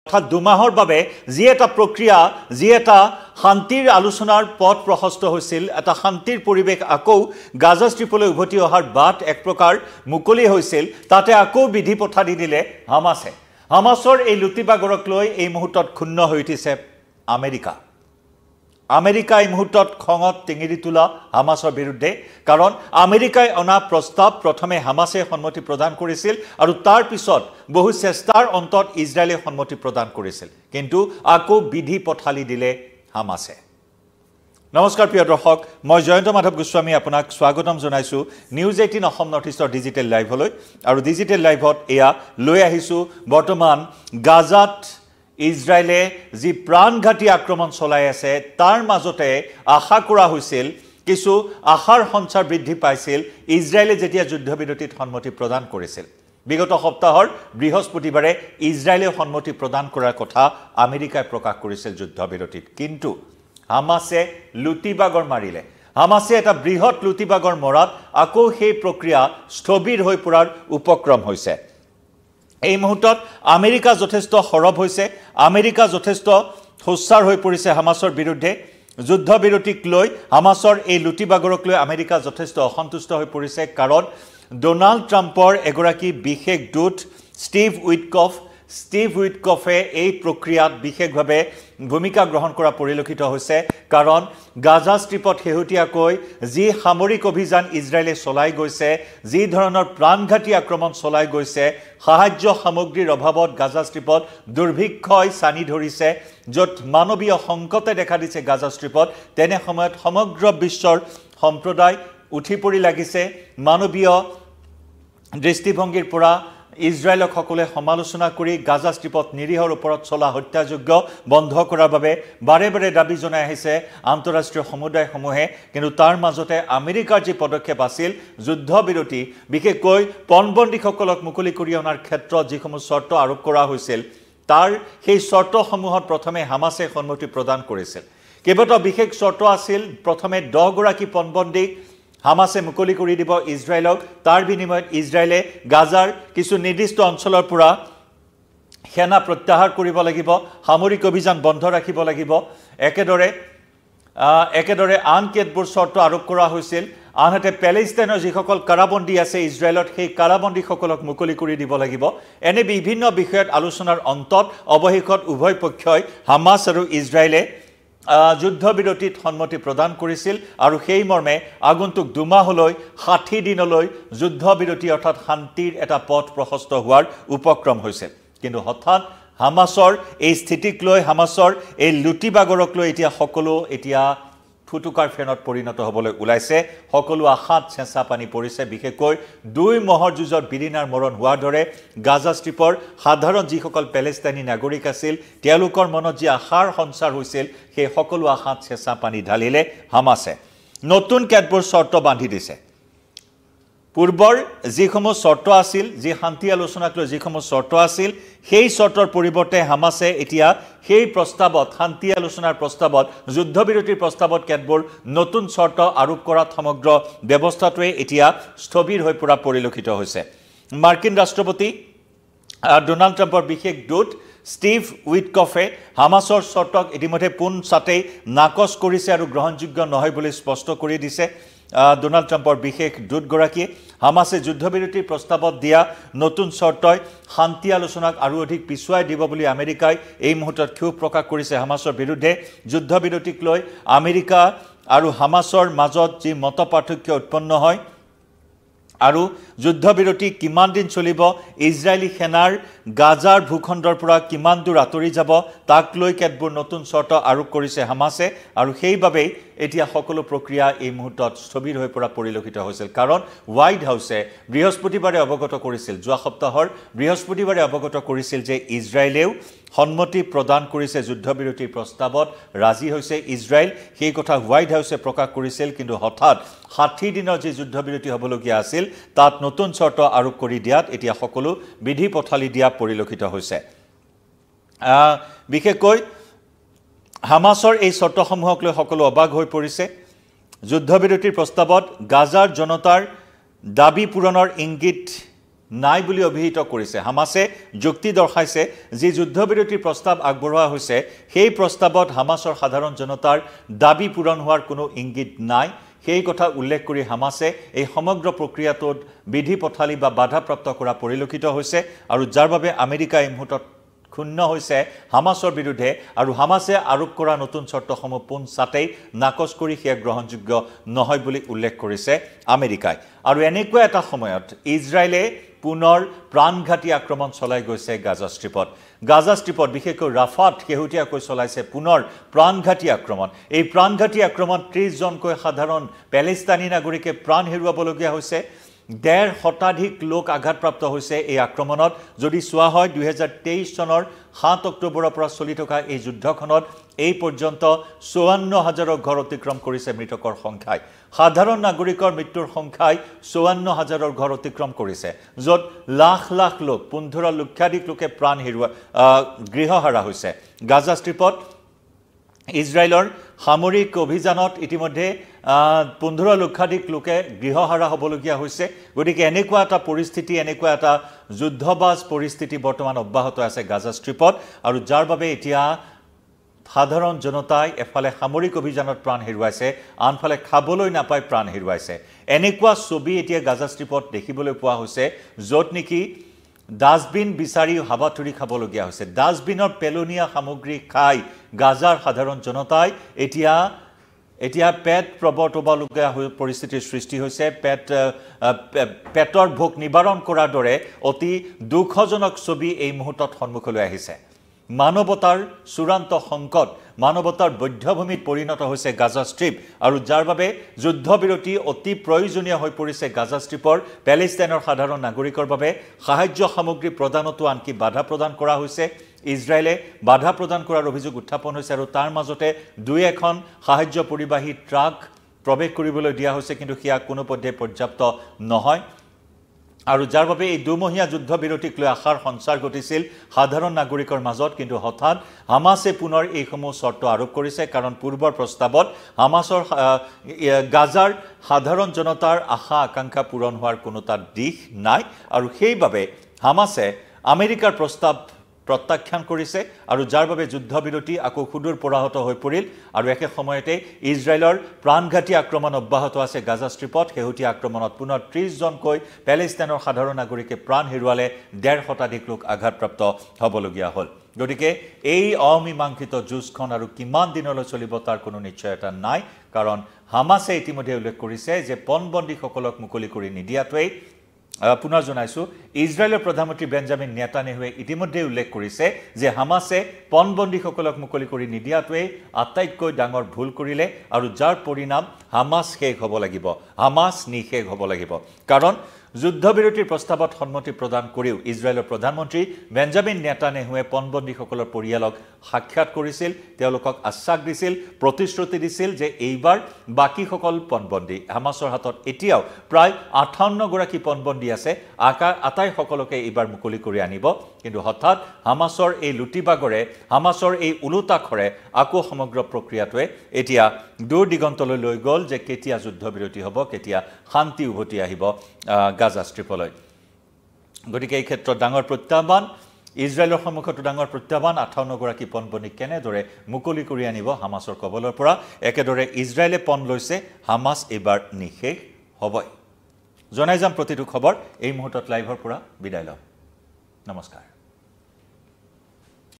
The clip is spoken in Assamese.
অৰ্থাৎ দুমাহৰ বাবে যি এটা প্ৰক্ৰিয়া যি এটা শান্তিৰ আলোচনাৰ পথ প্ৰশস্ত হৈছিল এটা শান্তিৰ পৰিৱেশ আকৌ গাজা ষ্ট্ৰিপলৈ উভতি অহাৰ বাট এক প্ৰকাৰ মুকলি হৈছিল তাতে আকৌ বিধি পঠা দি দিলে হামাছে হামাছৰ এই লুটিবাগৰক লৈ এই মুহূৰ্তত ক্ষুণ্ণ হৈ উঠিছে আমেৰিকা এই মুহূৰ্তত খঙত টিঙিৰি তোলা হামাছৰ বিৰুদ্ধে কাৰণ আমেৰিকাই অনা প্ৰস্তাৱ প্ৰথমে হামাছে সন্মতি প্ৰদান কৰিছিল আৰু তাৰ পিছত বহু চেষ্টাৰ অন্তত ইজৰাইলে সন্মতি প্ৰদান কৰিছিল কিন্তু আকৌ বিধি পঠালি দিলে হামাছে নমস্কাৰ প্ৰিয় দৰ্শক মই জয়ন্ত মাধৱ গোস্বামী আপোনাক স্বাগতম জনাইছো নিউজ 18 অসম নৰ্থ ইষ্টৰ ডিজিটেল লাইভলৈ আৰু ডিজিটেল লাইভত এয়া লৈ আহিছো বৰ্তমান গাজাত ইজৰাইলে যি প্ৰাণঘাতী আক্ৰমণ চলাই আছে তাৰ মাজতে আশা কৰা হৈছিল কিছু আশাৰ সঞ্চাৰ বৃদ্ধি পাইছিল ইজৰাইলে যেতিয়া যুদ্ধবিৰতিত সন্মতি প্ৰদান কৰিছিল বিগত সপ্তাহৰ বৃহস্পতিবাৰে ইজৰাইলে সন্মতি প্ৰদান কৰাৰ কথা আমেৰিকাই প্ৰকাশ কৰিছিল যুদ্ধবিৰতিত কিন্তু হামাছে লুটিবাগৰ মাৰিলে হামাছে এটা বৃহৎ লুটিবাগৰ মৰাত আকৌ সেই প্ৰক্ৰিয়া স্থবিৰ হৈ পৰাৰ উপক্ৰম হৈছে এই মুহূৰ্তত আমেৰিকা যথেষ্ট সৰব হৈছে আমেৰিকা যথেষ্ট হোচ্চাৰ হৈ পৰিছে হামাছৰ বিৰুদ্ধে যুদ্ধবিৰতিক লৈ হামাছৰ এই লুটিবাগৰক লৈ আমেৰিকা যথেষ্ট অসন্তুষ্ট হৈ পৰিছে কাৰণ ডোনাল্ড ট্ৰাম্পৰ এগৰাকী বিশেষ দূত ষ্টিভ উইটকফে এই প্ৰক্ৰিয়াত বিশেষভাৱে ভূমিকা গ্ৰহণ কৰা পৰিলক্ষিত হৈছে কাৰণ গাজা ষ্ট্ৰিপত শেহতীয়াকৈ যি সামৰিক অভিযান ইজৰাইলে চলাই গৈছে যি ধৰণৰ প্ৰাণঘাতী আক্ৰমণ চলাই গৈছে সাহায্য সামগ্ৰীৰ অভাৱত গাজা ষ্ট্ৰিপত দুৰ্ভিক্ষই চানি ধৰিছে য'ত মানৱীয় সংকটে দেখা দিছে গাজা ষ্ট্ৰিপত তেনে সময়ত সমগ্ৰ বিশ্বৰ সম্প্ৰদায় উঠি পৰি লাগিছে মানৱীয় দৃষ্টিভংগীৰ পৰা ইজৰাইলক সকলে সমালোচনা কৰি গাজা ষ্ট্ৰিপত নিৰীহৰ ওপৰত চলা হত্যাযজ্ঞ বন্ধ কৰাৰ বাবে বাৰে বাৰে দাবী জনাই আহিছে আন্তঃৰাষ্ট্ৰীয় সমুদায়সমূহে কিন্তু তাৰ মাজতে আমেৰিকাৰ যি পদক্ষেপ আছিল যুদ্ধবিৰতি বিশেষকৈ পণবন্দীসকলক মুকলি কৰি অনাৰ ক্ষেত্ৰত যিসমূহ চৰ্ত আৰোপ কৰা হৈছিল তাৰ সেই চৰ্তসমূহত প্ৰথমে হামাছে সন্মতি প্ৰদান কৰিছিল কেইবাটাও বিশেষ চৰ্ত আছিল প্ৰথমে 10 গৰাকী পণবন্দীক হামাছে মুকলি কৰি দিব ইজৰাইলক তাৰ বিনিময়ত ইজৰাইলে গাজাৰ কিছু নিৰ্দিষ্ট অঞ্চলৰ পৰা সেনা প্ৰত্যাহাৰ কৰিব লাগিব সামৰিক অভিযান বন্ধ ৰাখিব লাগিব একেদৰে আন কেতবোৰ চৰ্ত আৰোপ কৰা হৈছিল আনহাতে পেলেষ্টাইনৰ যিসকল কাৰাবন্দী আছে ইজৰাইলত সেই কাৰাবন্দীসকলক মুকলি কৰি দিব লাগিব এনে বিভিন্ন বিষয়ত আলোচনাৰ অন্তত অৱশেষত উভয় পক্ষই হামাছ আৰু ইজৰাইলে যুদ্ধবিৰতিত সন্মতি প্ৰদান কৰিছিল আৰু সেই মৰ্মে আগন্তুক দুমাহলৈ 60 দিনলৈ যুদ্ধবিৰতি অৰ্থাৎ শান্তিৰ এটা পথ প্ৰশস্ত হোৱাৰ উপক্ৰম হৈছিল কিন্তু হঠাৎ হামাছৰ এই স্থিতিক লৈ হামাছৰ এই লুটিবাগৰক লৈ এতিয়া ফুটুকাৰ ফেনত পৰিণত হ'বলৈ ওলাইছে সকলো আশাত চেঁচা পানী পৰিছে বিশেষকৈ দুই মহৰ যুঁজত বিৰিনাৰ মৰণ হোৱাৰ দৰে গাজা ষ্ট্ৰিপৰ সাধাৰণ যিসকল পেলেষ্টাইনী নাগৰিক আছিল তেওঁলোকৰ মনত যি আশাৰ সঞ্চাৰ হৈছিল সেই সকলো আশাত চেঁচা পানী ঢালিলে হামাছে নতুন কেতবোৰ চৰ্ত বান্ধি দিছে পূৰ্বৰ যিসমূহ চৰ্ত আছিল যি শান্তি আলোচনাক লৈ যিসমূহ চৰ্ত আছিল সেই চৰ্তৰ পৰিৱৰ্তে হামাছে এতিয়া সেই প্ৰস্তাৱত শান্তি আলোচনাৰ প্ৰস্তাৱত যুদ্ধবিৰতিৰ প্ৰস্তাৱত কেতবোৰ নতুন চৰ্ত আৰোপ কৰাত সমগ্ৰ ব্যৱস্থাটোৱে এতিয়া স্থবিৰ হৈ পৰা পৰিলক্ষিত হৈছে মাৰ্কিন ৰাষ্ট্ৰপতি ডোনাল্ড ট্ৰাম্পৰ বিশেষ দূত ষ্টিভ উইটকফে হামাছৰ চৰ্তক ইতিমধ্যে পোনচাতেই নাকচ কৰিছে আৰু গ্ৰহণযোগ্য নহয় বুলি স্পষ্ট কৰি দিছে ডোনাল্ড ট্ৰাম্পৰ বিশেষ দূতগৰাকীয়ে হামাছে যুদ্ধবিৰতিৰ প্ৰস্তাৱত দিয়া নতুন চৰ্তই শান্তি আলোচনাক আৰু অধিক পিছুৱাই দিব বুলি আমেৰিকাই এই মুহূৰ্তত ক্ষোভ প্ৰকাশ কৰিছে হামাছৰ বিৰুদ্ধে যুদ্ধবিৰতিক লৈ আমেৰিকা আৰু হামাছৰ মাজত যি মতপাৰ্থক্য উৎপন্ন হয় আৰু যুদ্ধবিৰতি কিমান দিন চলিব ইজৰাইলী সেনাৰ গাজাৰ ভূখণ্ডৰ পৰা কিমান দূৰ আঁতৰি যাব তাক লৈ কেতবোৰ নতুন চৰ্ত আৰোপ কৰিছে হামাছে আৰু সেইবাবেই এতিয়া সকলো প্ৰক্ৰিয়া এই মুহূৰ্তত স্থবিৰ হৈ পৰা পৰিলক্ষিত হৈছিল কাৰণ হোৱাইট হাউছে বৃহস্পতিবাৰে অৱগত কৰিছিল যোৱা সপ্তাহৰ বৃহস্পতিবাৰে অৱগত কৰিছিল যে ইজৰাইলেও সন্মতি প্ৰদান কৰিছে যুদ্ধবিৰতিৰ প্ৰস্তাৱত ৰাজি হৈছে ইজৰাইল সেই কথা হোৱাইট হাউছে প্ৰকাশ কৰিছিল কিন্তু হঠাৎ 60 দিনৰ যে যুদ্ধবিৰতি হ'বলগীয়া আছিল তাত নতুন চৰ্ত আৰোপ কৰি দিয়াত এতিয়া সকলো বিধি পঠালি দিয়া পৰিলক্ষিত হৈছে বিশেষকৈ হামাছৰ এই চৰ্তসমূহক লৈ সকলো অবাক হৈ পৰিছে যুদ্ধবিৰতিৰ প্ৰস্তাৱত গাজাৰ জনতাৰ দাবী পূৰণৰ ইংগিত নাই বুলি অভিহিত কৰিছে হামাছে যুক্তি দৰ্শাইছে যি যুদ্ধবিৰতিৰ প্ৰস্তাৱ আগবঢ়োৱা হৈছে সেই প্ৰস্তাৱত হামাছৰ সাধাৰণ জনতাৰ দাবী পূৰণ হোৱাৰ কোনো ইংগিত নাই সেই কথা উল্লেখ কৰি হামাছে এই সমগ্ৰ প্ৰক্ৰিয়াটোত বিধি পথালি বা বাধাপ্ৰাপ্ত কৰা পৰিলক্ষিত হৈছে আৰু যাৰ বাবে আমেৰিকা এই মুহূৰ্তত ক্ষুণ্ণ হৈছে হামাছৰ বিৰুদ্ধে আৰু হামাছে আৰোপ কৰা নতুন চৰ্তসমূহ পোনছাটেই নাকচ কৰি সেয়া গ্ৰহণযোগ্য নহয় বুলি উল্লেখ কৰিছে আমেৰিকাই আৰু এনেকুৱা এটা সময়ত ইজৰাইলে পুনৰ প্ৰাণঘাতী আক্ৰমণ চলাই গৈছে গাজা ষ্ট্ৰীপত বিশেষকৈ ৰাফাত শেহতীয়াকৈ চলাইছে পুনৰ প্ৰাণঘাতী আক্ৰমণ এই প্ৰাণঘাতী আক্ৰমণ 30 জনকৈ সাধাৰণ পেলেষ্টাইনী নাগৰিকে প্ৰাণ হেৰুৱাবলগীয়া হৈছে 1.5 শতাধিক লোক আঘাতপ্ৰাপ্ত হৈছে এই আক্ৰমণত যদি চোৱা হয় 2023 চনৰ 7 অক্টোবৰৰ পৰা চলি থকা এই যুদ্ধখনত এই পৰ্যন্ত 54000 ঘৰ অতিক্ৰম কৰিছে মৃতকৰ সংখ্যাই সাধাৰণ নাগৰিকৰ মৃত্যুৰ সংখ্যাই 54000 ঘৰ অতিক্ৰম কৰিছে যত লাখ লাখ লোক 15 লক্ষাধিক লোকে প্ৰাণ হেৰুৱা গৃহহাৰা হৈছে গাজা ষ্ট্ৰীপত ইজৰাইলৰ সামৰিক অভিযানত ইতিমধ্যে 15 লক্ষাধিক লোকে গৃহহাৰা হ'বলগীয়া হৈছে গতিকে এনেকুৱা এটা পৰিস্থিতি এনেকুৱা এটা যুদ্ধবাজ পৰিস্থিতি বৰ্তমান অব্যাহত আছে গাজা ষ্ট্ৰীপত আৰু যাৰ বাবে এতিয়া সাধাৰণ জনতাই এফালে সামৰিক অভিযানত প্ৰাণ হেৰুৱাইছে আনফালে খাবলৈ নাপাই প্ৰাণ হেৰুৱাইছে এনেকুৱা ছবি এতিয়া গাজা ষ্ট্ৰীপত দেখিবলৈ পোৱা হৈছে য'ত নেকি ডাষ্টবিন বিচাৰি হাবাথুৰি খাবলগীয়া হৈছে ডাষ্টবিনৰ পেলনীয়া সামগ্ৰী খাই গাজাৰ সাধাৰণ জনতাই এতিয়া পেট প্ৰৱৰ্তবলগীয়া পৰিস্থিতিৰ সৃষ্টি হৈছে পেটৰ ভোক নিবাৰণ কৰাৰ দৰে অতি দুখজনক ছবি এই মুহূৰ্তত সন্মুখলৈ আহিছে মানৱতাৰ চূড়ান্ত সংকট মানৱতাৰ বধ্যভূমিত পৰিণত হৈছে গাজা ষ্ট্ৰীপ আৰু যাৰ বাবে যুদ্ধবিৰতি অতি প্ৰয়োজনীয় হৈ পৰিছে গাজা ষ্ট্ৰীপৰ পেলেষ্টাইনৰ সাধাৰণ নাগৰিকৰ বাবে সাহায্য সামগ্ৰী প্ৰদানতো আনকি বাধা প্ৰদান কৰা হৈছে ইজৰাইলে বাধা প্ৰদান কৰাৰ অভিযোগ উত্থাপন হৈছে আৰু তাৰ মাজতে দুই এখন সাহায্য পৰিবাহী ট্ৰাক প্ৰৱেশ কৰিবলৈ দিয়া হৈছে কিন্তু সেয়া কোনো পধ্যে পৰ্যাপ্ত নহয় আৰু যাৰ বাবে এই দুমহীয়া যুদ্ধবিৰতিক লৈ আশাৰ সঞ্চাৰ ঘটিছিল সাধাৰণ নাগৰিকৰ মাজত কিন্তু হঠাৎ হামাছে পুনৰ এইসমূহ চৰ্ত আৰোপ কৰিছে কাৰণ পূৰ্বৰ প্ৰস্তাৱত হামাছৰ গাজাৰ সাধাৰণ জনতাৰ আশা আকাংক্ষা পূৰণ হোৱাৰ কোনো তাত দিশ নাই আৰু সেইবাবে হামাছে আমেৰিকাৰ প্ৰস্তাৱ প্ৰত্যাখ্যান কৰিছে আৰু যাৰ বাবে যুদ্ধবিৰতি আকৌ খুদুৰ পৰাহত হৈ পৰিল আৰু একে সময়তে ইজৰাইলৰ প্ৰাণঘাতী আক্ৰমণ অব্যাহত আছে গাজা ষ্ট্ৰীপত শেহতীয়া আক্ৰমণত পুনৰ 30 জনকৈ পেলেষ্টাইনৰ সাধাৰণ নাগৰিকে প্ৰাণ হেৰুৱালে 1.5 শতাধিক লোক আঘাতপ্ৰাপ্ত হ'বলগীয়া হ'ল গতিকে এই অমীমাংসিত যুঁজখন আৰু কিমান দিনলৈ চলিব তাৰ কোনো নিশ্চয়তা নাই কাৰণ হামাছে ইতিমধ্যে উল্লেখ কৰিছে যে পণবন্দীসকলক মুকলি কৰি নিদিয়াটোৱেই পুনৰ জনাইছো ইজৰাইলৰ প্ৰধানমন্ত্ৰী বেঞ্জামিন নেতানিয়াহুৱে ইতিমধ্যে উল্লেখ কৰিছে যে হামাছে পণবন্দীসকলক মুকলি কৰি নিদিয়াটোৱে আটাইতকৈ ডাঙৰ ভুল কৰিলে আৰু যাৰ পৰিণাম হামাছ শেষ হ'ব লাগিব হামাছ নিশেষ হ'ব লাগিব কাৰণ যুদ্ধবিৰতিৰ প্ৰস্তাৱত সন্মতি প্ৰদান কৰিও ইজৰাইলৰ প্ৰধানমন্ত্ৰী বেঞ্জামিন নেতানিয়াহুৱে পণবন্দীসকলৰ পৰিয়ালক সাক্ষাৎ কৰিছিল তেওঁলোকক আশ্বাস দিছিল প্ৰতিশ্ৰুতি দিছিল যে এইবাৰ বাকীসকল পণবন্দী হামাছৰ হাতত এতিয়াও প্ৰায় 58 গৰাকী পণবন্দী আছে আটাই সকলোকে এইবাৰ মুকলি কৰি আনিব কিন্তু হঠাৎ হামাছৰ এই লুটিবাগৰে হামাছৰ এই উলুটাখৰে আকৌ সমগ্ৰ প্ৰক্ৰিয়াটোৱে এতিয়া দূৰ দিগন্তলৈ লৈ গ'ল যে কেতিয়া যুদ্ধবিৰতি হ'ব কেতিয়া শান্তি উভতি আহিব গাজা ষ্ট্ৰীপলৈ গতিকে এই ক্ষেত্ৰত ডাঙৰ প্ৰত্যাহ্বান ইজৰাইলৰ সন্মুখতো ডাঙৰ প্ৰত্যাহ্বান 58 গৰাকী পণবন্দী কেনেদৰে মুকলি কৰি আনিব হামাছৰ কবলৰ পৰা একেদৰে ইজৰাইলে পণ লৈছে হামাছ এবাৰ নিশেষ হ'বই জনাই যাম প্ৰতিটো খবৰ এই মুহূৰ্তত লাইভৰ পৰা বিদায় লওঁ নমস্কাৰ